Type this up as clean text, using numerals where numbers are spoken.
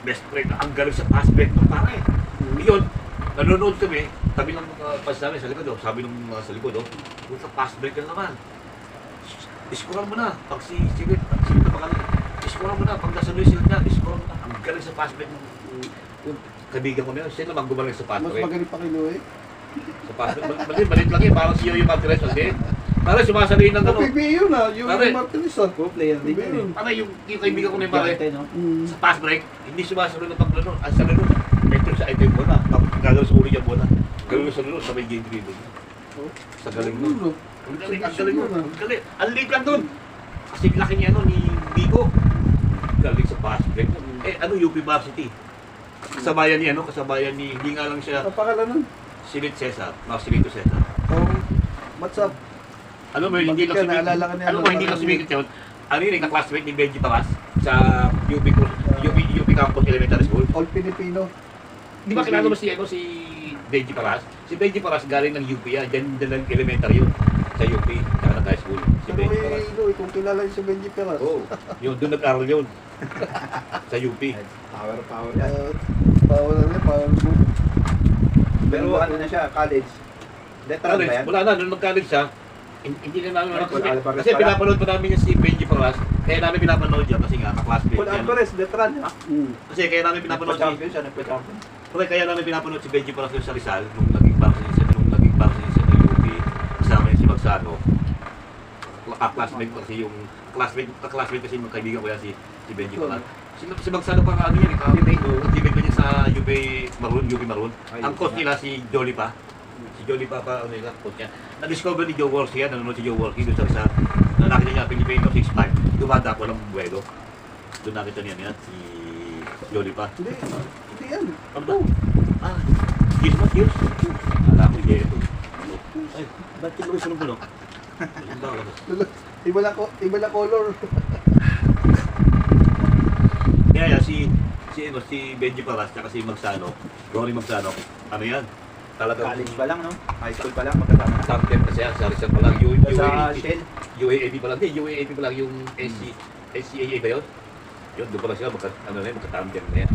best friend, ang galing sa pass break ng pare. Yun, nanonood kami, tabi ng pass namin sa likod, sabi ng sa likod, kung sa pass break ka naman, iskoran mo na. Pag sige na pa kami, iskoran mo na. Pag nasa Luis Hilda, iskoran mo na. Ang galing sa pass break yung kaibigan ko na yun. Siya naman gumaling sa pass Mas break. magaling pa kay Louie. Sa pass break, balit lang yun, parang siya yung Martinez, hindi? Parang sumasalihin ng ano. PBA yun yung Pare. Martinez ah. Go player din yun. Parang yung kaibigan ko na yung pare, Gante, no? sa pass break, hindi sumasunod ng paglalaro. Ang sa laro, ito sa item mo na. Gagawin sa ulo niya mo na. Gagawin sa laro, sabay game dribble. Sa galing mo. Ang galing, ang galing mo. Ang galing. Ang liit lang dun. Kasi laki niya ni Bigo. Galing sa pass break. UP Varsity. Kasabayan ni kasabayan ni, hindi nga lang siya, Ang pangalan nun? Silito Cesar. Cesar. What's up? Alam mo, hindi lang Bakit ka? Naalala ka niya, alam mo, hindi lang sumikit yun. Ano yun, ka-classmate ni Benji Paras sa UP Campus Elementary School. All Filipino. Di ba kilala mo si Benji Paras? Si Benji Paras galing ng UP yan. Diyan lang elementary yun. Sa UP, saka ng high school. Si Ano Benji Paras. kung kilala niyo si Benji Peras? Oo. Yun, doon nag-aral yun. Sa UP. Power Power na, power move. Pero ano na siya, college. Veteran ba yan? Wala na, nung mag-college siya, hindi na namin Wala, Alvarez kasi pala. pinapanood pa namin yung si Benji Paras. Kaya namin pinapanood yan kasi nga, ka-classmate Paul yan. Alvarez, veteran. Kasi kaya namin pinapanood si Nagpa-champion siya, nagpa-champion. kaya namin pinapanood si Benji Paras sa Rizal nung naging vaccine ng UP. Kasama yun si Magsano. Ka-classmate kasi yung ka-classmate kasi yung kaibigan ko yan si Benji Paras. Si Magsano pa ano yan, teammate ko niya sa UP Maroon. Ang coach nila si Jolly pa. Si Jolly pa ano nila, coach niya. Na-discover ni Joe Walsh yan, nanonood si Joe Walsh doon sa Rizal. Na nakita niya Pilipino 6'5". Dumada ko ng buwelo. Doon nakita niya si Jolly pa. Hindi yan. Ano ba? Years ba? Years? Alam ko, yeto. Ay, ba't kinuwi sa bulok? Iba na color. Kaya si Benji Paras, tsaka si Magsano, Rory Magsano, ano yan? Talagang College pa lang, no? High school pa lang, magkasama na. top 10 kasi yan, sa Rizal pa lang, Sa Shell. UAAP pa lang, UAAP pa lang yung SCAA ba yun? Yun, doon pa lang sila, magka-top 10 na yan.